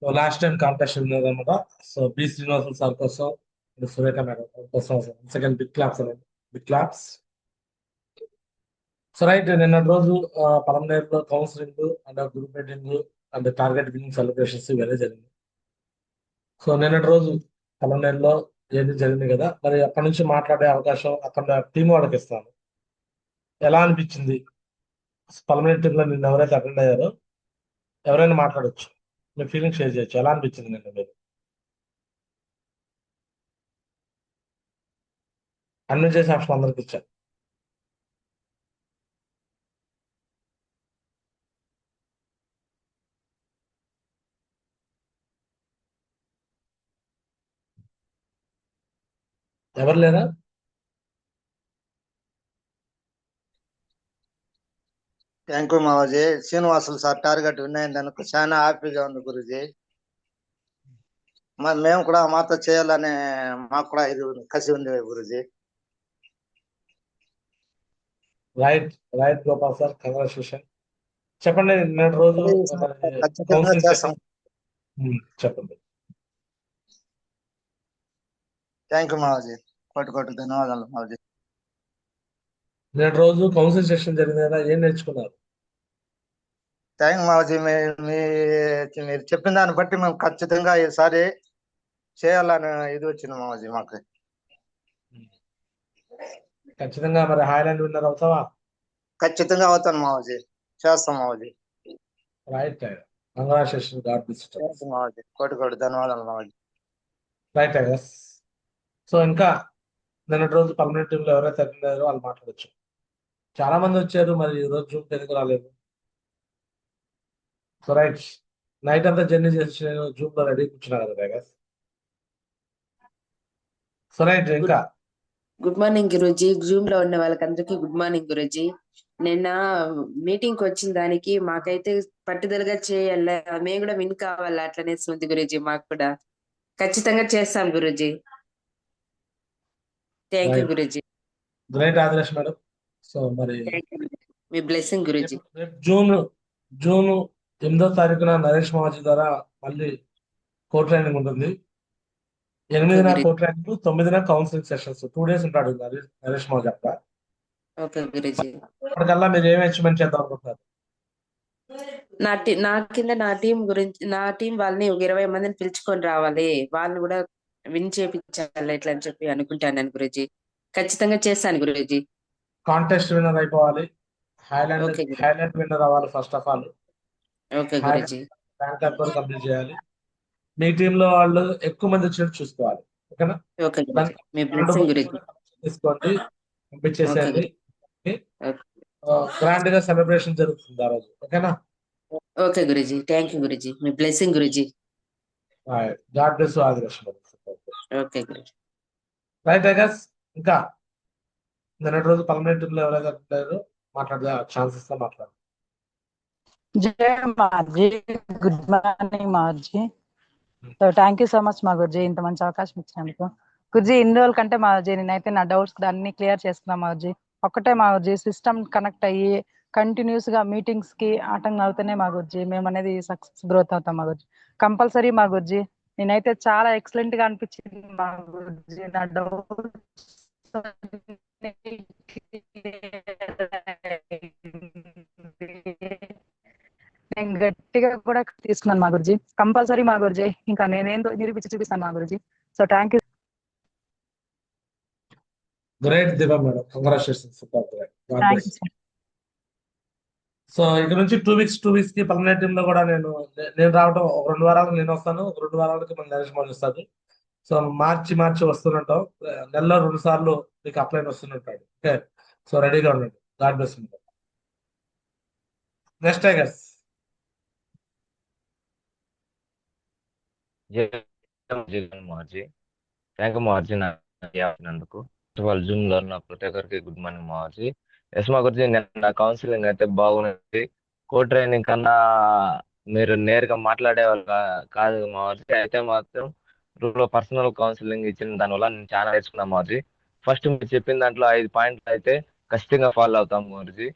So last time contest ఉన్నదన్నమాట. So B Srinivasan sir కోసం, Surekha madam కోసం సెకండ్ బిగ్ క్లాప్స్ అనేది, బిగ్ క్లాప్స్. సో రైట్, నిన్నటి రోజు పలంనేరులో counselling and group meeting and target winning celebrations ఇవన్నీ జరిగింది. సో నిన్నటి రోజు పలంనేరులో ఏది జరిగింది కదా, మరి అక్కడ నుంచి మాట్లాడే అవకాశం అక్కడ టీం వాళ్ళకి ఇస్తాను. ఎలా అనిపించింది పలమనేరు టీంలో నిన్న ఎవరైతే అటెండ్ అయ్యారో ఎవరైనా మాట్లాడొచ్చు, మీ ఫీలింగ్ షేర్ చేయొచ్చు. ఎలా అనిపించింది నిన్న మీరు? అన్ని చేసే ఆప్షన్ అందరికి ఇచ్చారు. ఎవరు లేరా? థ్యాంక్ యూ మావాజీ. శ్రీనివాసులు సార్ టార్గెట్ విన్ అయినందుకు చాలా హ్యాపీగా ఉంది గురుజీ. మరి మేము కూడా మాతో చేయాలనే మాకు కూడా ఇది కసి ఉంది Guruji. Right right Gopal sir, congratulation. చెప్పండి, నిన్నటి రోజు ఖచ్చితంగా కౌన్సిలింగ్ చేస్తాం. సెషన్ చెప్పండి. థ్యాంక్ యూ మావాజీ, కోటి కోటి ధన్యవాదాలు మావాజీ. నిన్నటి రోజు కౌన్సిలింగ్ సెషన్ జరిగింది కదా, ఏం నేర్చుకున్నారు? థ్యాంక్ మావాజీ. మీరు చెప్పిన దాన్ని బట్టి మేము ఖచ్చితంగా ఈసారి చేయాలని ఇది వచ్చింది మావాజీ మాకు. ఖచ్చితంగా మరి హాయ్లాండ్ విన్నర్ అవుతావా? ఖచ్చితంగా అవుతాను మావాజీ, చేస్తాం మావాజీ. Right, congratulation, God bless. మావాజీ, కోటి కోటి ధన్యవాదాలు మావాజీ. రైట్ ఐగస్. సో ఇంకా నిన్నటి రోజు పర్మనెంట్ టీంలో ఎవరైతే అటెండ్ అయ్యారో వాళ్ళు మాట్లాడచ్చు. చాలా మంది వచ్చారు, మరి ఈ రోజు జూమ్ ఎందుకు రాలేదు? సో రైట్, నైట్ అంతా జర్నీ చేసి నేను జూమ్ లో రెడీ కూర్చున్నా కదా ఐగస్. సో రైట్, ఇంకా గుడ్ మార్నింగ్ గురూజీ. జూమ్ లో ఉన్న వాళ్ళకందరికీ గుడ్ మార్నింగ్ గురూజీ. నిన్న మీటింగ్ కి వచ్చిన దానికి మాకైతే పట్టుదలగా చేయాల, మేము కూడా విన్ కావాలా అట్లనే ఉంది గురూజీ. మాకు కూడా ఖచ్చితంగా చేస్తాం Guruji. Thank you Guruji. Great Adarsh madam. So మరి మీ బ్లెస్సింగ్ గురూజీ. జూన్ 8వ తారీఖున నరేష్ మాజీ ద్వారా మళ్ళీ కోర్ ట్రైనింగ్ ఉంటుంది. 8న కోర్ ట్రైనింగ్, 9న కౌన్సిలింగ్ సెషన్స్, 2 days ఉంటాడు నరేష్ మాజీ అక్కడ. అప్పటికల్లా మీరు ఏం అచీవ్మెంట్ చేద్దాం అనుకుంటున్నారు? నా కింద నా టీం గురించి, నా టీం వాళ్ళని ఒక 20 మందిని పిలుచుకొని రావాలి, వాళ్ళు కూడా విన్ చేపించాలి ఇట్లా అని చెప్పి అనుకుంటాను గురూజీ. ఖచ్చితంగా చేస్తాను గురూజీ. కాంటెస్ట్ విన్నర్ అయిపోవాలి, హైలాండ్ విన్నర్ అవ్వాలి ఫస్ట్ ఆఫ్ ఆల్. ర్యాంక్ వరకు కంప్లీట్ చేయాలి. మీ టీంలో వాళ్ళు ఎక్కువ మంది వచ్చినట్టు చూసుకోవాలి, ఓకేనా? తీసుకోండి, పంపించేసేయండి. గ్రాండ్ గా సెలబ్రేషన్ జరుగుతుంది ఆ రోజు, ఓకేనా? Okay Guruji, thank you Guruji. మీ blessing Guruji. God bless you Adarsh. Okay Guruji. Right ఐగస్. ఇంకా నిన్నటి రోజు పర్మనెంట్ టీంలో ఎవరైతే ఉంటారో మాట్లాడే ఛాన్స్ ఇస్తా, మాట్లాడు. జై మాజీ, గుడ్ మార్నింగ్ మాజీ. So thank you so much మా గురుజీ, ఇంత మంచి అవకాశం ఇచ్చినందుకు. గురుజీ, ఇన్ని రోజుల కంటే మా గురుజీ నేనైతే నా డౌట్స్ అన్ని క్లియర్ చేసుకున్నా మా గురుజీ. ఒక్కటే మా గురుజీ, సిస్టమ్ కనెక్ట్ అయ్యి కంటిన్యూస్ గా మీటింగ్స్ కి అటెండ్ అవుతూనే మా గురుజీ మేము అనేది సక్సెస్ గ్రోత్ అవుతాం మా గురుజీ. కంపల్సరీ మా గురుజీ. నేనైతే చాలా ఎక్సలెంట్ గా అనిపించింది మా గురుజీ. నా డౌట్స్ నేను గట్టిగా కూడా తీసుకున్నాను మా గురుజీ. కంపల్సరీ మా గురుజీ, ఇంకా నేనేందో నిరూపించి చూపిస్తాను మా Guruji. So thank you. Great Divya madam, congratulations. So ఇక నుంచి 2 weeks కి పర్మనెంట్ టీమ్ లో కూడా నేను రావడం, ఒక 2 వారాలు నేను వస్తాను, ఒక 2 వారాలకి మన నరేష్ మోహన్ వస్తాడు. సో మార్చి వస్తుంటాం, నెలలో 2 సార్లు మీకు అప్లైన్ వస్తుంటాడు. ఓకే, సో రెడీగా ఉండండి. God bless you. Next tigers. మార్జీ, థ్యాంక్ యూ మార్జీ నాకు జూమ్ లో ఉన్న ప్రతి ఒక్కరికి గుడ్ మార్నింగ్ మార్జీ. ఎస్ మా గురించి నిన్న కౌన్సిలింగ్ అయితే బాగున్నది. కో ట్రైనింగ్ కన్నా మీరు నేరుగా మాట్లాడే వాళ్ళు కాదు మార్జీ. అయితే మాత్రం రూమ్ లో పర్సనల్ కౌన్సిలింగ్ ఇచ్చిన దానివల్ల నేను చాలా నేర్చుకున్నా మార్జీ. ఫస్ట్ మీరు చెప్పిన దాంట్లో 5 పాయింట్లు అయితే ఖచ్చితంగా ఫాలో అవుతాం మార్జీ.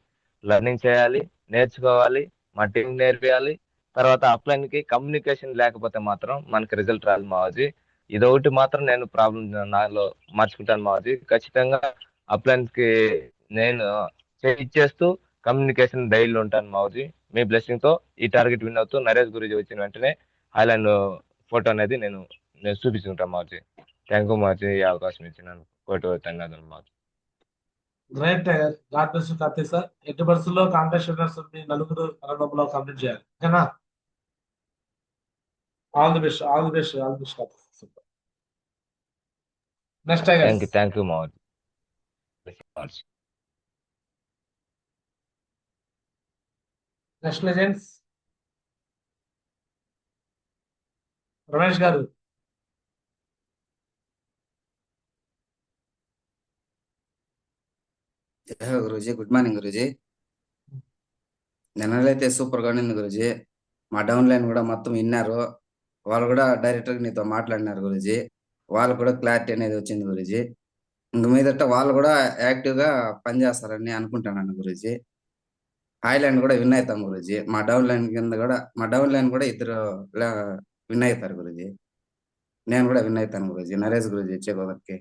లర్నింగ్ చేయాలి, నేర్చుకోవాలి, మా టీం నేర్పియాలి, తర్వాత అప్లైన్ కి కమ్యూనికేషన్ లేకపోతే మాత్రం మనకి రిజల్ట్ రాదు మావాజీ. ఇదొకటి మాత్రం నేను ప్రాబ్లం నాలో మార్చుకుంటాను మావాజీ. ఖచ్చితంగా అప్లైన్స్ కి నేను ఇచ్చేస్తూ కమ్యూనికేషన్ డైలీ ఉంటాను మావాజీ. మీ బ్లెస్సింగ్ తో ఈ టార్గెట్ విన్ అవుతూ నరేష్ గురించి వచ్చిన వెంటనే ఐలాండ్ ఫోటో అనేది నేను చూపించుకుంటాను మావాజీ. థ్యాంక్ యూ మావాజీ, ఈ అవకాశం ఇచ్చినాను. కోటి ధన్యవాదాలు మావాజీ. Great tiger, God bless you Karthik sir. ఎట్టి పరిస్థితుల్లో కాంటెస్ట్ విన్నర్స్ మీ నలుగురు లోపల కంప్లీట్ చేయాలి, ఓకేనా? All the best, all the best, all the best Karthik. Super. Next tiger. Thank you మావాజీ. నెక్స్ట్ లెజెండ్స్ రమేష్ గారు. Guruji, good morning Guruji. నిన్నైతే సూపర్ గా ఉండింది గురూజీ. మా డౌన్ లైన్ కూడా మొత్తం విన్నారు. వాళ్ళు కూడా డైరెక్టర్ గా నీతో మాట్లాడినారు గురూజీ. వాళ్ళు కూడా క్లారిటీ అనేది వచ్చింది గురూజీ. ఇంక మీదట వాళ్ళు కూడా యాక్టివ్ గా పనిచేస్తారని అనుకుంటున్నాను గురూజీ. ఐలాండ్ కూడా విన్ అవుతాం గురూజీ. మా డౌన్ లైన్ కూడా ఇద్దరు విన్ అవుతారు గురూజీ. నేను కూడా విన్ అవుతాను గురూజీ. నరేష్ గురూజీ వచ్చేకొకరికి.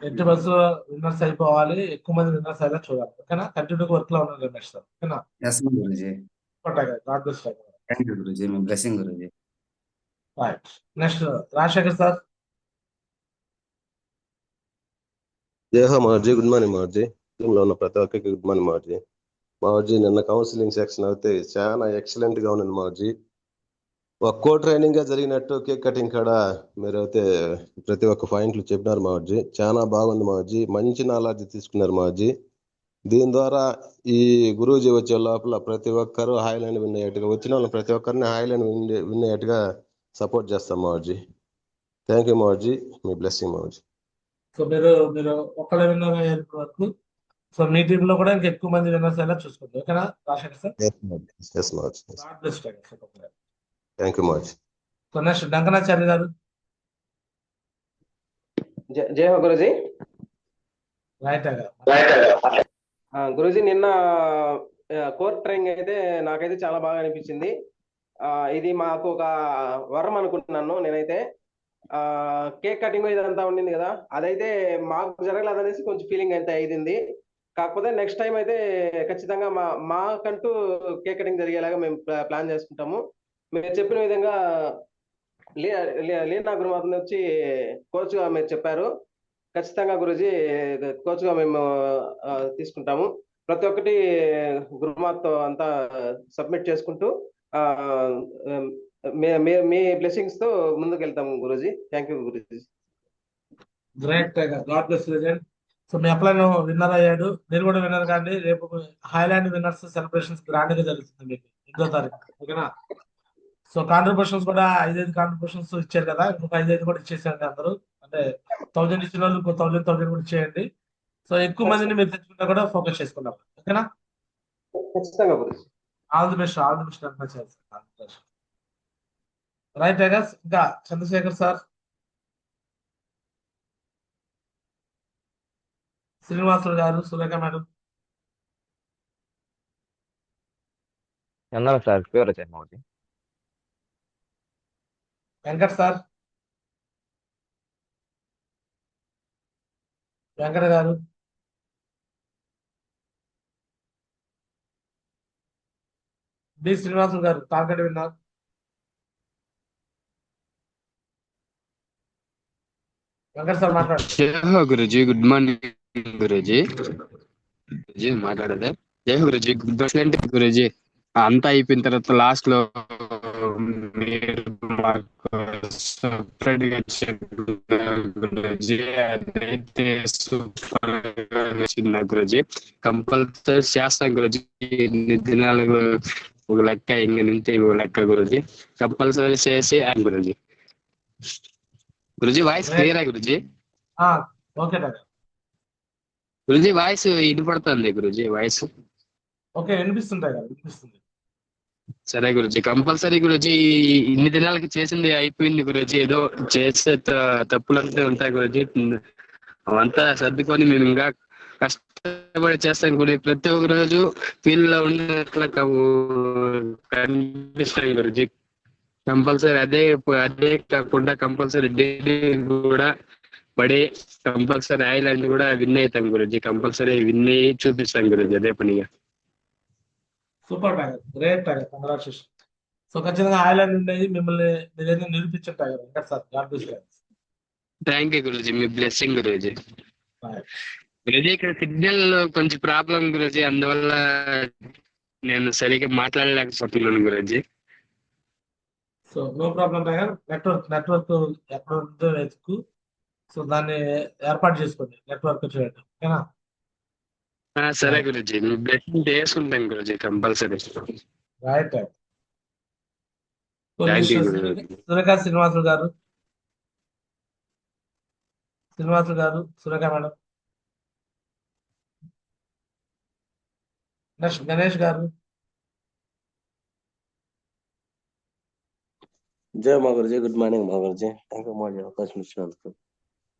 ఎట్టి బస్సు విన్నర్స్ అయిపోవాలి, ఎక్కువ మంది విన్నర్స్ అయితే చూడాలి, ఓకేనా? కంటిన్యూ వర్క్ లో ఉన్నారు రమేష్ సార్, ఓకేనా? Yes Guruji. God bless you. Thank you Guruji, మీ blessing Guruji. Right. Next Rajasekhar sir. జయహో మావర్జీ, గుడ్ మార్నింగ్ మావర్జీ. టీంలో ఉన్న ప్రతి ఒక్కరికి గుడ్ మార్నింగ్ మావర్జీ. మావర్జీ నిన్న కౌన్సిలింగ్ సెక్షన్ అయితే చాలా ఎక్సలెంట్ గా ఉన్నది మావర్జీ. ఒక్కో ట్రైనింగ్ గా జరిగినట్టు కేక్ కటింగ్ కాడ మీరైతే ప్రతి ఒక్క పాయింట్లు చెప్పినారు మావర్జీ. చాలా బాగుంది మావర్జీ. మంచి నాలెడ్జ్ తీసుకున్నారు మావర్జీ. దీని ద్వారా ఈ గురూజీ వచ్చే లోపల ప్రతి ఒక్కరు హైలాండ్ విన్ అయ్యేట్టుగా, వచ్చిన వాళ్ళని ప్రతి ఒక్కరిని హైలాండ్ విన్ అయ్యేట్టుగా సపోర్ట్ చేస్తాం మావర్జీ. థ్యాంక్ యూ మావర్జీ, మీ బ్లెస్సింగ్ మావర్జీ. సో మీరు ఒక్కళ్ళే విన్నర్ అయ్యేంత వరకు సో మీ టీమ్ లో కూడా ఇంకా ఎక్కువ మంది విన్నర్స్ అయినా చూసుకోండి, ఓకేనా రాజశేఖర్ సార్? ఎస్ మావర్జీ. God bless you. Thank you మావర్జీ. సో నెక్స్ట్ డంకనాచార్య గారు. జై హో గురూజీ. రైట్ గురూజీ, నిన్న కోర్ ట్రైనింగ్ అయితే నాకైతే చాలా బాగా అనిపించింది. ఇది మాకు ఒక వరం అనుకుంటున్నాను నేనైతే. కేక్ కటింగ్ ఇదంతా ఉండింది కదా, అదైతే మాకు జరగలేదు అనేసి కొంచెం ఫీలింగ్ అయితే అయింది. కాకపోతే నెక్స్ట్ టైం అయితే ఖచ్చితంగా మాకంటూ కేక్ కటింగ్ జరిగేలాగా మేము ప్లాన్ చేసుకుంటాము. మీరు చెప్పిన విధంగా లీనా గురుమాతని వచ్చి కోచ్ గా మీరు చెప్పారు. ఖచ్చితంగా గురూజీ కోచ్ గా మేము తీసుకుంటాము. ప్రతి ఒక్కటి గురుమాతతో అంతా సబ్మిట్ చేసుకుంటూ మీ బ్లెస్సింగ్స్ తో ముందుకు వెళ్తాము Guruji. Thank you Guruji. Great, God bless legend. So me upline winner అయ్యాడు, మీరు కూడా విన్నర్ కానీ. రేపు హైలాండ్ విన్నర్స్ సెలబ్రేషన్స్ గ్రాండ్ గా జరుగుతుంది మీకు 8వ తారీఖు, ఓకేనా? సో కాంట్రిబ్యూషన్స్ కూడా 5 కాంట్రిబ్యూషన్స్ ఇచ్చారు కదా, ఇంకొక 5 కూడా ఇచ్చేసేయండి అందరూ. అంటే 1000 ఇచ్చిన వాళ్ళు ఇంకో 1000 కూడా ఇచ్చేయండి. సో ఎక్కువ మందిని మీరు తెచ్చుకుంటా కూడా ఫోకస్ చేసుకున్నాం, ఓకేనా? ఖచ్చితంగా Guruji. All the best, all the best. Right tigers. ఇంకా చంద్రశేఖర్ సార్, శ్రీనివాసులు గారు, సురేఖ మేడం. అన్నారు సార్, ఫేవర్ వచ్చాయి మావాజీ. వెంకట్ సార్, వెంకట గారు. బి శ్రీనివాసులు గారు టార్గెట్ విన్నారు. వెంకట సార్ మాట్లాడండి. Guruji, good morning Guruji. మాట్లాడదే. జై గురుజీ, గుడ్ మార్నింగ్ గురుజీ. అంతా అయిపోయిన తర్వాత లాస్ట్ లో మీరు మాకు సపరేట్ గా గురుజీ, అదైతే సూపర్ గా నచ్చింది గురుజీ. కంపల్సరీ చేస్తాం గురుజీ. ఎన్ని దినాలు ఒక లెక్క, ఇంక నుంచి ఒక లెక్క గురుజీ. కంపల్సరీ చేసి గురుజీ. గురుజీ వాయిస్ క్లియరా గురుజీ? ఓకే గురుజీ వాయిస్ వినపడుతుంది గురుజీ. వాయిస్ ఓకే, వినిపిస్తుంది. సరే గురుజీ, కంపల్సరీ గురుజీ. ఇన్ని దినాలకి చేసింది అయిపోయింది గురుజీ. ఏదో చేసే తప్పులంతా ఉంటాయి గురుజీ, అవంతా సర్దుకొని మేము ఇంకా కష్టపడి చేస్తాను గురించి ప్రతి ఒక్క రోజు ఫీల్డ్ లో ఉన్నట్లు కనిపిస్తాయి గురించి. కంపల్సరీ అదే కాకుండా కంపల్సరీ డైలీ కూడా పడి కంపల్సరీ ఐలాండ్ కూడా విన్ అవుతాం గురించి. కంపల్సరీ విన్ అయ్యి చూపిస్తాం గురించి అదే పనిగా. Super tiger, great tiger, congratulation. So ఖచ్చితంగా ఐలాండ్ ఉండేది మిమ్మల్ని మీరేదో నిరూపించారు టైగర్. ఇంకా sir God bless you. Thank you Guruji, మీ బ్లెస్సింగ్ గురుజీ. రైట్. గురుజీ ఇక్కడ సిగ్నల్ కొంచెం ప్రాబ్లం గురుజీ, అందువల్ల నేను సరిగ్గా మాట్లాడలేకపోతున్నాను Guruji. So no problem tiger. Network ఎక్కడ ఉందో వెతుకు. సో దాన్ని ఏర్పాటు చేసుకోండి, నెట్వర్క్ చేయడం, ఓకేనా? సరే గురుజీ, మీ బ్లెస్సింగ్ చేసుకుంటాను Guruji compulsory. Right tiger. So thank you mister Guruji. Surekha Srinivasulu గారు, సురేఖ మేడం. నెక్స్ట్ గణేష్ గారు. జై మా గురుజీ, గుడ్ మార్నింగ్ మా గురుజీ. థ్యాంక్ యూ మా అవకాశం ఇచ్చినందుకు.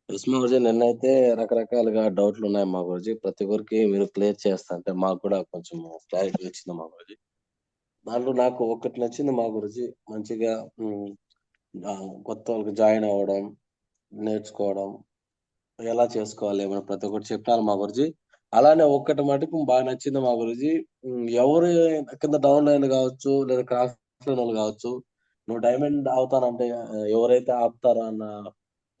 ఎస్ మా గురుజీ, నిన్నైతే రకరకాలుగా డౌట్లు ఉన్నాయి మా గురుజీ. ప్రతి ఒక్కరికి మీరు క్లియర్ చేస్తా అంటే మాకు కూడా కొంచెం క్లారిటీ వచ్చింది మా గురుజీ. దాంట్లో నాకు ఒకటి నచ్చింది మా గురుజీ, మంచిగా కొత్త వాళ్ళకి జాయిన్ అవ్వడం, నేర్చుకోవడం, ఎలా చేసుకోవాలి ఏమైనా ప్రతి ఒక్కటి చెప్పినారు మా గురుజీ. అలానే ఒక్కటి మటుకు బాగా నచ్చింది మా గురుజీ, ఎవరు కింద డౌన్ లైన్ కావచ్చు లేదా క్రాస్ లైన్ వాళ్ళు కావచ్చు, నువ్వు డైమండ్ అవుతానంటే ఎవరైతే ఆపుతారో అన్న,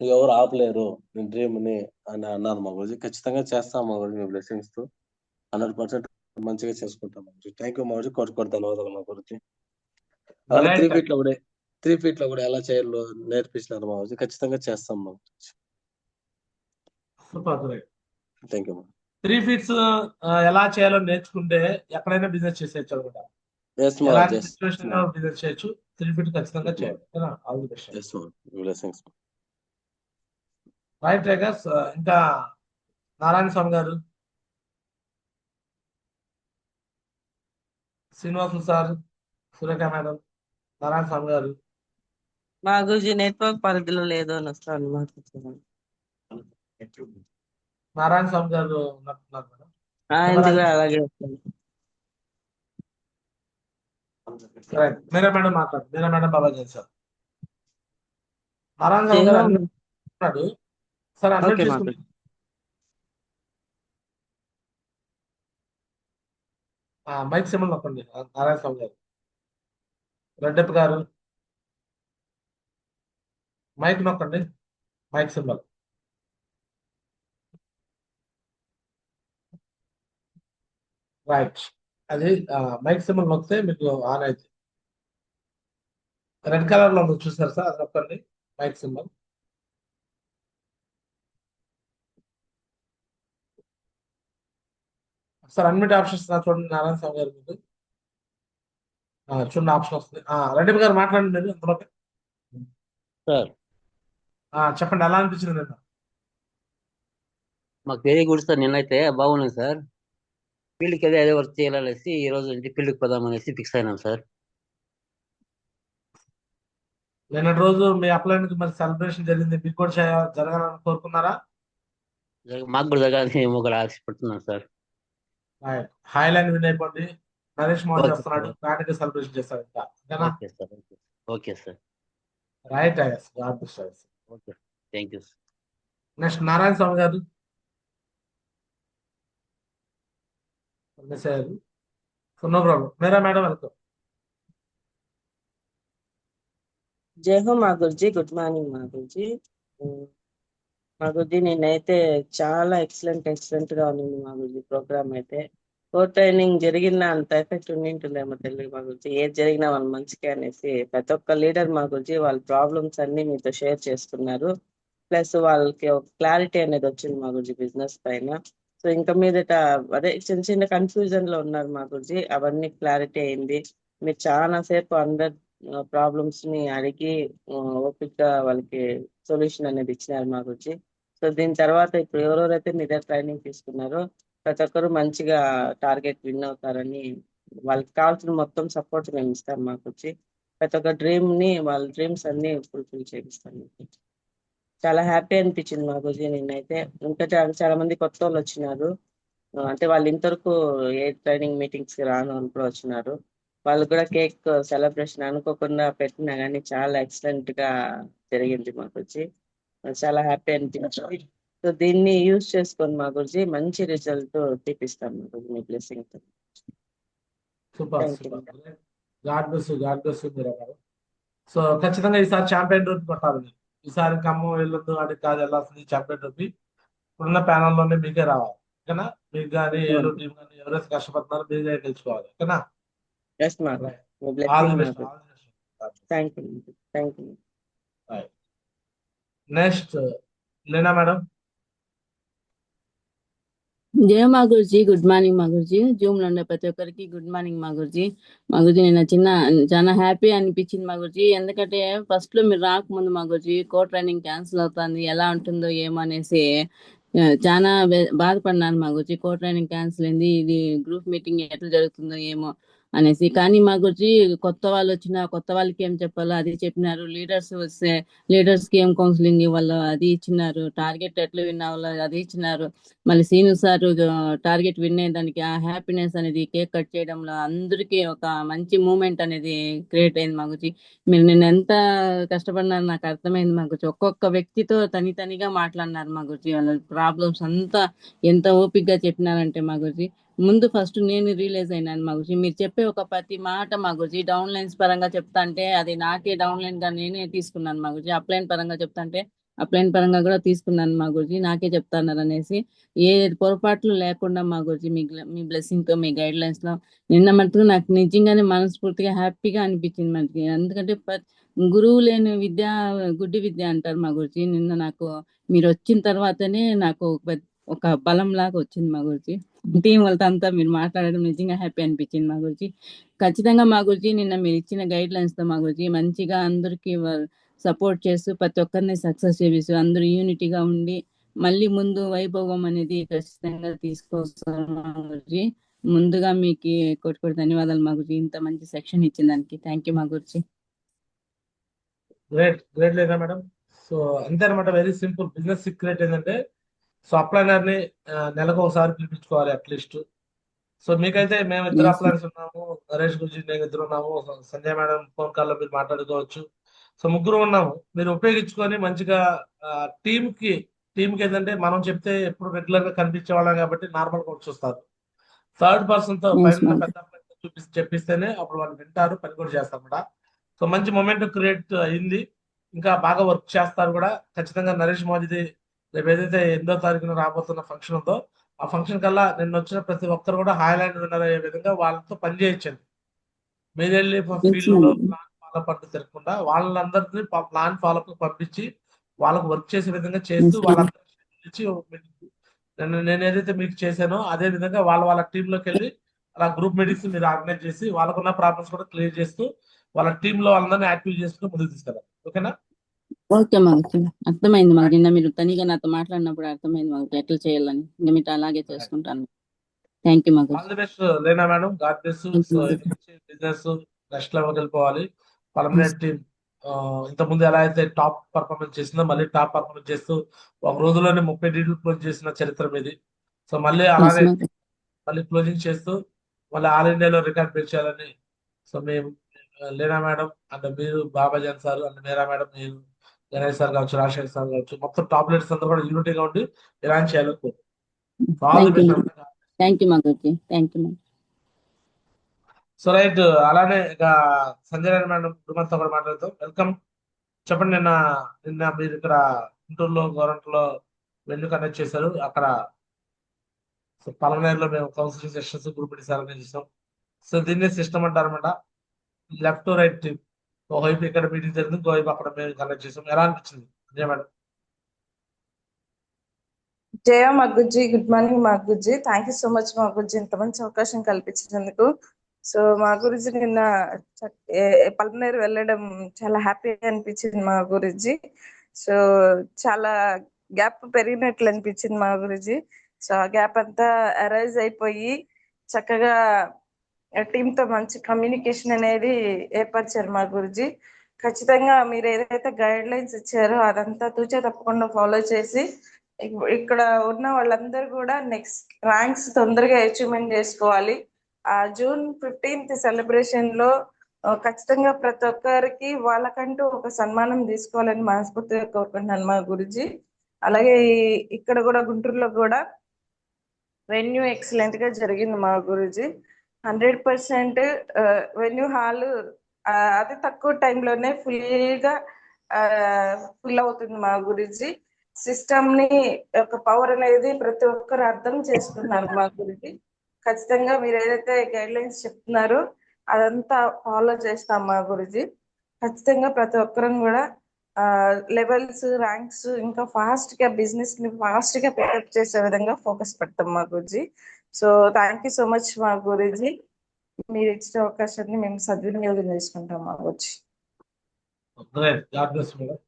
ఎవరు ఆపలేరు నీ డ్రీమ్ ని అని అన్నారు మా గురుజీ. ఖచ్చితంగా చేస్తాం మా గురుజీ, మీ బ్లెస్సింగ్స్ తో 100% మంచిగా చేసుకుంటాం మా గురుజీ. థ్యాంక్ యూ మా గురుజీ, కోటి ధన్యవాదాలు మా గురుజీ. అలానే Right. 3 ఫీట్ లో కూడా ఎలా చేయాలో నేర్పించినారు మా గురుజీ. ఖచ్చితంగా చేస్తాం మా Guruji. Super great. Thank you మా. 3 ఫీట్స్ ఎలా చేయాలో నేర్చుకుంటే ఎక్కడైనా బిజినెస్ చేసేయచ్చు అనమాట. ఎస్ మా ఎలాంటి ఎస్ సిచ్యువేషన్ లో బిజినెస్ చేయొచ్చు. 3 ఫీట్ ఖచ్చితంగా చేయాలి. All the best. ఎస్ మా బ్లెస్సింగ్స్. Right tigers. ఇంకా నారాయణ స్వామి గారు, శ్రీనివాసులు సార్, సురేఖ మేడం, నారాయణ స్వామి గారు. మా గురుజీ నెట్వర్క్ పరిధిలో లేదు అని వస్తాను మాట్లాడుతున్నాను. నారాయణ స్వామి గారు ఉన్నట్టున్నారు మేడం. ఎందుకు అలాగే వస్తాను. రైట్. మీరా మేడం మాట్లాడు. మీరా మేడం బాబాజీ సార్. నారాయణ స్వామి గారు అన్నాడు సార్, అన్మ్యూట్ చేసుకోండి. మైక్ సింబల్ నొక్కండి. నారాయణ స్వామి గారు. రెడ్డప్ప గారు మైక్ నొక్కండి, మైక్ సింబల్. రైట్. అది మైక్ సింబల్ నొక్కితే మీకు ఆన్ అవుతుంది. రెడ్ కలర్ లో ఉంది చూసారు సార్, అది నొక్కండి, మైక్ సింబల్. సార్ అన్మిట్ ఆప్షన్స్ చూడండి నారాయణ స్వామి గారు, మీకు చూడండి ఆప్షన్ వస్తుంది. రెడ్డప్ప గారు మాట్లాడండి మీరు అంతలోకి. సార్ చెప్పండి, ఎలా అనిపించింది నిన్న? మాకు వెరీ గుడ్ సార్, నిన్నైతే బాగున్నాయి సార్. ఫీల్డ్కి అదే వర్క్ చేయాలనేసి ఈ రోజు నుంచి ఫీల్డ్కి పోదామనేసి ఫిక్స్ అయినాం సార్. నిన్నటి రోజు మీ అప్లైన్ మరి సెలబ్రేషన్ జరిగింది, మీకు కూడా జరగాలని కోరుకున్నారా? మాకు కూడా జరగాలని మేము కూడా ఆశపడుతున్నాం సార్. హైలైన్ విన్ అయిపోండి. నరేష్ మోహన్ ఓకే చేస్తున్నాడు, సార్. గ్రాండ్ గా సెలబ్రేషన్ చేస్తాడు ఇంకా. ఓకేనా? Okay sir. Okay sir. Right ఐఎస్. God bless you. Okay, thank you sir. Next Narayana Swamy గారు. మిస్ అయ్యారు. So no problem. Meera madam welcome. జై హో మా గురుజీ, గుడ్ మార్నింగ్ మా గురుజీ. మా గురుజీ నేనైతే చాలా ఎక్సలెంట్ గా ఉంది మా గురుజీ. ప్రోగ్రామ్ అయితే కోర్ ట్రైనింగ్ జరిగిన అంత ఎఫెక్ట్ ఉండింటుందేమో తెలియదు మా గురించి. ఏది జరిగినా మన మంచిగా అనేసి ప్రతి ఒక్క లీడర్ మా గురించి వాళ్ళ ప్రాబ్లమ్స్ అన్ని మీతో షేర్ చేసుకున్నారు. ప్లస్ వాళ్ళకి ఒక క్లారిటీ అనేది వచ్చింది మా గురించి బిజినెస్ పైన. సో ఇంకా మీదట అదే చిన్న చిన్న కన్ఫ్యూజన్ లో ఉన్నారు మా గురించి, అవన్నీ క్లారిటీ అయింది. మీరు చాలా సేపు అందరు ప్రాబ్లమ్స్ ని అడిగి ఓపిక వాళ్ళకి సొల్యూషన్ అనేది ఇచ్చినారు మా గురించి. సో దీని తర్వాత ఇప్పుడు ఎవరెవరైతే మీ దగ్గర ట్రైనింగ్ తీసుకున్నారో ప్రతి ఒక్కరు మంచిగా టార్గెట్ విన్ అవుతారని, వాళ్ళకి కావాల్సిన మొత్తం సపోర్ట్ మేము ఇస్తాం మాకు వచ్చి. ప్రతి ఒక్క డ్రీమ్ ని వాళ్ళ డ్రీమ్స్ అన్ని ఫుల్ఫిల్ చేపిస్తాం. చాలా హ్యాపీ అనిపించింది మా గురించి నిన్నైతే. ఇంకా చాలా చాలా మంది కొత్త వాళ్ళు వచ్చినారు. అంటే వాళ్ళు ఇంతవరకు ఏ ట్రైనింగ్ మీటింగ్స్ కి రాని వాళ్ళు కూడా వచ్చినారు. వాళ్ళు కూడా కేక్ సెలబ్రేషన్ అనుకోకుండా పెట్టినా కానీ చాలా ఎక్సలెంట్ గా జరిగింది మాకు వచ్చి. చాలా హ్యాపీ అనిపించింది. సో దీన్ని యూజ్ చేసుకొని మా గురించి మంచి రిజల్ట్ తీపిస్తాం మా గురించి మీ బ్లెస్సింగ్ తో. Super thank you. Super. God bless Meera గారు. సో ఖచ్చితంగా ఈసారి ఛాంపియన్ ట్రోఫీ కొట్టాలి మీరు. ఈసారి ఖమ్మం వెళ్ళొద్దు అంటే కాదు వెళ్ళాల్సింది ఛాంపియన్ ట్రోఫీ. ఇప్పుడున్న ప్యానల్లోనే మీకే రావాలి ఓకేనా. మీకు కానీ ఏలూరు టీం కానీ ఎవరైతే కష్టపడుతున్నారో మీరే గెలుచుకోవాలి ఓకేనా. ఎస్ మా ఆల్ ది బ్లెస్సింగ్ బెస్ట్. మాకు. Thank you. Thank you. Next Leena madam. జయ మా గురుజీ, గుడ్ మార్నింగ్ మా గురుజీ. జూమ్ లో ఉండే ప్రతి ఒక్కరికి గుడ్ మార్నింగ్ మా గురుజీ. మా గురుజీ నేను చాలా హ్యాపీ అనిపించింది మా గురుజీ. ఎందుకంటే ఫస్ట్ లో మీరు రాకముందు మా గురుజీ ట్రైనింగ్ క్యాన్సిల్ అవుతుంది, ఎలా ఉంటుందో ఏమో అనేసి చాలా బాధపడినాను మా గురుజీ. ట్రైనింగ్ క్యాన్సిల్ అయింది, ఇది గ్రూప్ మీటింగ్ ఎట్లా జరుగుతుందో ఏమో అనేసి. కానీ మా గురుజీ కొత్త వాళ్ళు వచ్చిన కొత్త వాళ్ళకి ఏం చెప్పాలో అది చెప్పినారు. లీడర్స్ వస్తే లీడర్స్ కి ఏం కౌన్సిలింగ్ ఇవ్వాలో అది ఇచ్చినారు. టార్గెట్ ఎట్లా విన్ అవ్వాలో అది ఇచ్చినారు. మళ్ళీ సీను సార్ టార్గెట్ విన్ అయ్యే దానికి ఆ హ్యాపీనెస్ అనేది కేక్ కట్ చేయడంలో అందరికీ ఒక మంచి మూమెంట్ అనేది క్రియేట్ అయింది మా గురించి. మీరు నేను ఎంత కష్టపడినారు నాకు అర్థమైంది మా గురించి. ఒక్కొక్క వ్యక్తితో తనిగా మాట్లాడినారు మా గురించి. వాళ్ళ ప్రాబ్లమ్స్ అంతా ఎంత ఓపిక్గా చెప్పినారంటే మా గురించి ముందు ఫస్ట్ నేను రియలైజ్ అయినాను మా గురించి. మీరు చెప్పే ఒక ప్రతి మాట మా గురించి డౌన్ లైన్స్ పరంగా చెప్తా అంటే అది నాకే డౌన్ లైన్ గా నేనే తీసుకున్నాను మా గురించి. అప్లైన్ పరంగా చెప్తా అంటే అప్లైన్ పరంగా కూడా తీసుకున్నాను మా గురించి. నాకే చెప్తాన్నారు అనేసి ఏ పొరపాట్లు లేకుండా మా గురించి మీ బ్లెస్సింగ్ తో మీ గైడ్ లైన్స్ లో నిన్న మటుకు నాకు నిజంగానే మనస్ఫూర్తిగా హ్యాపీగా అనిపించింది మనకి. ఎందుకంటే గురువు లేని విద్య గుడ్డి విద్య అంటారు మా గురించి. నిన్న నాకు మీరు వచ్చిన తర్వాతనే నాకు ఒక బలం లాగా వచ్చింది మా గురించి. టీం వాళ్ళతో అంతా మీరు మాట్లాడడం నిజంగా హ్యాపీ అనిపించింది మా గురించి. ఖచ్చితంగా మా గురించి నిన్న మీరు ఇచ్చిన గైడ్ లైన్స్ తో మా గురించి మంచిగా అందరికి సపోర్ట్ చేస్తూ ప్రతి ఒక్కరిని సక్సెస్ చేపిస్తూ అందరూ యూనిటీగా ఉండి మళ్ళీ ముందు వైభవం అనేది ఖచ్చితంగా తీసుకొస్తాం మా గురించి. ముందుగా మీకు కోటి ధన్యవాదాలు మా గురించి. ఇంత మంచి సెక్షన్ ఇచ్చిన దానికి థ్యాంక్ యూ మా గురించి. గ్రేట్ లేదా మేడం. సో అంతే అనమాట. Very simple. బిజినెస్ సీక్రెట్ ఏంటంటే సో అప్లైనర్ ని నెలకు ఒకసారి పిలిపించుకోవాలి అట్లీస్ట్. సో మీకైతే మేము ఇద్దరు అప్లైనర్స్ ఉన్నాము, నరేష్ గురించి నేను ఇద్దరు ఉన్నాము, సంజయ్ మేడం ఫోన్ కాల్ లో మీరు మాట్లాడుకోవచ్చు. సో ముగ్గురు ఉన్నాము. మీరు ఉపయోగించుకొని మంచిగా టీంకి ఏంటంటే మనం చెప్తే ఎప్పుడు రెగ్యులర్ గా కనిపించే వాళ్ళం కాబట్టి నార్మల్ గా చూస్తారు. థర్డ్ పర్సన్ తో పైన పెద్ద చెప్పిస్తేనే అప్పుడు వాళ్ళు వింటారు, పని కూడా చేస్తారన్నమాట. సో మంచి మొమెంటం క్రియేట్ అయింది. ఇంకా బాగా వర్క్ చేస్తారు కూడా ఖచ్చితంగా. నరేష్ మోదీది రేపు ఏదైతే 8వ తారీఖున రాబోతున్న ఫంక్షన్ ఉందో ఆ ఫంక్షన్ కల్లా నిన్న వచ్చిన ప్రతి ఒక్కరు కూడా హాయ్లాండ్ విన్నర్ అయ్యే విధంగా వాళ్ళతో పని చేయించండి. మీరు వెళ్ళి ఫీల్డ్ లో ప్లాన్ ఫాలోఅప్ అంటూ తిరగకుండా వాళ్ళందరినీ ప్లాన్ ఫాలోఅప్ పంపించి వాళ్ళకు వర్క్ చేసే విధంగా చేస్తూ వాళ్ళందరూ నేను ఏదైతే మీకు చేశానో అదే విధంగా వాళ్ళ టీంలోకి వెళ్ళి అలా గ్రూప్ మీటింగ్స్ మీరు ఆర్గనైజ్ చేసి వాళ్ళకున్న ప్రాబ్లమ్స్ కూడా క్లియర్ చేస్తూ వాళ్ళ టీంలో వాళ్ళందరినీ యాక్టివ్ చేసుకుంటూ ముందుకు తీసుకెళ్ళాలి. ఓకేనా. ఓకే మాకు అర్థమైంది. మాకు నిన్న మీరు తనిగా నాతో మాట్లాడినప్పుడు అర్థమైంది మాకు ఎట్లా చేయాలని. ఇంకా మీరు అలాగే చేసుకుంటాను. థ్యాంక్ యూ మాకు. ఆల్ ది బెస్ట్ లేనా madam. God bless. So business next level వెళ్ళిపోవాలి. పర్మనెంట్ టీమ్ ఇంతకుముందు ఎలా అయితే టాప్ పర్ఫార్మెన్స్ చేసిందో మళ్ళీ టాప్ పర్ఫార్మెన్స్ చేస్తూ ఒక రోజులోనే 30 డీటెయిల్ క్లోజ్ చేసిన చరిత్ర మీది. సో మళ్ళీ అలానే మళ్ళీ క్లోజింగ్ చేస్తూ మళ్ళీ ఆల్ ఇండియాలో రికార్డ్ పెంచాలని. సో మేము లీనా మేడం అండ్ మీరు, Babajan sir and Meera madam, మీరు గణేష్ సార్ కావచ్చు, రాజశేఖర్ సార్ కావచ్చు, మొత్తం టాప్ లీడర్స్ అందరూ కూడా యూనిటీగా ఉండి ఇలా చేయాలి. థ్యాంక్ యూ మాకు. Thank you. So right. అలానే ఇక సంజయ్ మేడం కుటుంబంతో కూడా మాట్లాడుతాం. వెల్కమ్. చెప్పండి. నిన్న మీరు ఇక్కడ గుంటూరులో గవర్నమెంట్లో వెళ్ళి కండక్ట్ చేశారు. అక్కడ పలమనేరులో మేము కౌన్సిలింగ్ సెషన్స్ గ్రూప్ ఆర్గనైజ్ చేసాం. సో దీన్ని సిస్టమ్ అంటారనమాట. Left to right team. ఒకవైపు ఇక్కడ మీటింగ్ జరిగింది, ఇంకోవైపు అక్కడ మేము కండక్ట్ చేసాం. ఎలా అనిపించింది సంజయ్ మేడం? జయ మగ్గుజ్జి, గుడ్ మార్నింగ్ మగ్గుజ్జి. థ్యాంక్ యూ సో మచ్ మగ్గుజ్జి, ఇంత మంచి అవకాశం కల్పించినందుకు. సో మా గురించి నిన్న పల్మనేరు వెళ్ళడం చాలా హ్యాపీ అనిపించింది మా గురించి. సో చాలా గ్యాప్ పెరిగినట్లు అనిపించింది మా గురించి. సో ఆ గ్యాప్ అంతా అరైజ్ అయిపోయి చక్కగా టీమ్ తో మంచి కమ్యూనికేషన్ అనేది ఏర్పరిచారు మా గురించి. ఖచ్చితంగా మీరు ఏదైతే గైడ్ లైన్స్ ఇచ్చారో అదంతా తూచా తప్పకుండా ఫాలో చేసి ఇక్కడ ఉన్న వాళ్ళందరూ కూడా నెక్స్ట్ ర్యాంక్స్ తొందరగా అచీవ్మెంట్ చేసుకోవాలి. ఆ జూన్ 15th సెలబ్రేషన్ లో ఖచ్చితంగా ప్రతి ఒక్కరికి వాళ్ళకంటూ ఒక సన్మానం తీసుకోవాలని మనస్ఫూర్తిగా కోరుకుంటున్నాను మా గురుజీ. అలాగే ఇక్కడ కూడా గుంటూరులో కూడా వెన్యూ ఎక్సలెంట్ గా జరిగింది మా గురుజీ. 100% వెన్యూ హాల్ అతి తక్కువ టైంలోనే ఫుల్గా ఫుల్ అవుతుంది మా గురుజీ. సిస్టమ్ ని యొక్క పవర్ అనేది ప్రతి ఒక్కరు అర్థం చేసుకున్నారు మా గురుజీ. ఖచ్చితంగా మీరు ఏదైతే గైడ్ లైన్స్ చెప్తున్నారో అదంతా ఫాలో చేస్తాం మా గురుజీ. ఖచ్చితంగా ప్రతి ఒక్కరం కూడా లెవెల్స్ ర్యాంక్స్ ఇంకా ఫాస్ట్ గా బిజినెస్ ని ఫాస్ట్ గా పికప్ చేసే విధంగా ఫోకస్ పెడతాం మా Guruji. So thank you so much మా గురుజీ. మీరు ఇచ్చిన అవకాశాన్ని మేము సద్వినియోగం చేసుకుంటాం మా Guruji. Great, God bless madam.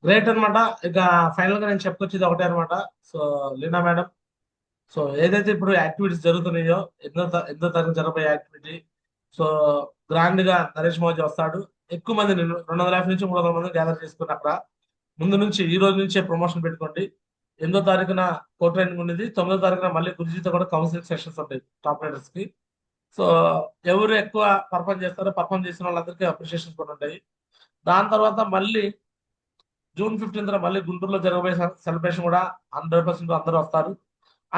Great అనమాట. ఇక ఫైనల్ గా నేను చెప్పుకొచ్చేది ఒకటే అనమాట. సో లీనా మేడం, సో ఏదైతే ఇప్పుడు యాక్టివిటీస్ జరుగుతున్నాయో ఎన్నో తారీఖు జరగబోయే యాక్టివిటీ, సో గ్రాండ్ గా నరేష్ మోజీ వస్తాడు. ఎక్కువ మంది 250 నుంచి 300 మంది గ్యాదర్ చేసుకుని అక్కడ ముందు నుంచి ఈ రోజు నుంచే ప్రమోషన్ పెట్టుకోండి. 8వ తారీఖున కో ట్రైనింగ్ ఉండేది, 9వ తారీఖున మళ్ళీ గురుజీతో కూడా కౌన్సిలింగ్ సెషన్స్ ఉంటాయి టాప్ రైడర్స్ కి. సో ఎవరు ఎక్కువ పర్ఫామ్ చేస్తారో పర్ఫామ్ చేసిన వాళ్ళందరికీ అప్రిషియేషన్స్ కూడా ఉంటాయి. దాని తర్వాత మళ్ళీ జూన్ 15th మళ్ళీ గుంటూరులో జరగబోయే సెలబ్రేషన్ కూడా 100% అందరూ వస్తారు.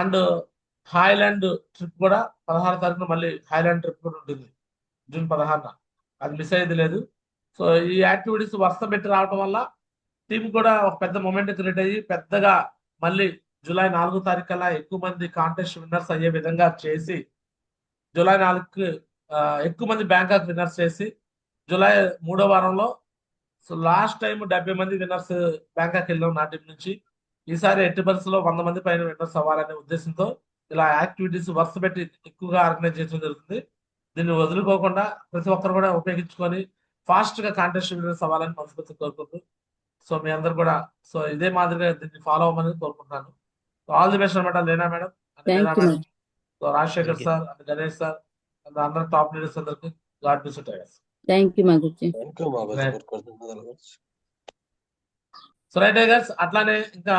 అండ్ హాయ్లాండ్ ట్రిప్ కూడా 16వ తారీఖున మళ్ళీ హాయ్లాండ్ ట్రిప్ కూడా ఉంటుంది జూన్ 16న. అది మిస్ అయ్యేది లేదు. సో ఈ యాక్టివిటీస్ వరుస పెట్టి రావడం వల్ల టీం కూడా ఒక పెద్ద మూమెంట్ క్రియేట్ అయ్యి పెద్దగా మళ్ళీ జూలై 4వ తారీఖు కల్లా ఎక్కువ మంది కాంటెస్ట్ విన్నర్స్ అయ్యే విధంగా చేసి జూలై 4కి ఎక్కువ మంది బ్యాంకాక్ విన్నర్స్ చేసి జూలై 3వ వారంలో సో లాస్ట్ టైం 70 మంది విన్నర్స్ బ్యాంకాక్ వెళ్ళాం నా టీం నుంచి. ఈసారి ఎట్టి పరిస్థితుల్లో 100 మంది పైన విన్నర్స్ అవ్వాలనే ఉద్దేశంతో ఇలా యాక్టివిటీస్ వరుస పెట్టి ఎక్కువగా ఆర్గనైజ్ చేయడం జరుగుతుంది. దీన్ని వదులుకోకుండా ప్రతి ఒక్కరు కూడా ఉపయోగించుకొని ఫాస్ట్ గా కాంటెస్ట్ విన్నర్స్ అవ్వాలని మనస్ఫూర్తి కోరుకుంటూ, సో మీ అందరు కూడా సో ఇదే మాదిరిగా దీన్ని ఫాలో అవ్వమని కోరుకుంటున్నాను. ఆల్ ది బెస్ట్ అనమాట Leena madam and Leena thank you madam, so Rajasekhar sir and Ganesh sir and అందరు టాప్ లీడర్స్ అందరికి god bless you tigers. Thank you మా గురుజీ. So right tigers. అట్లానే ఇంకా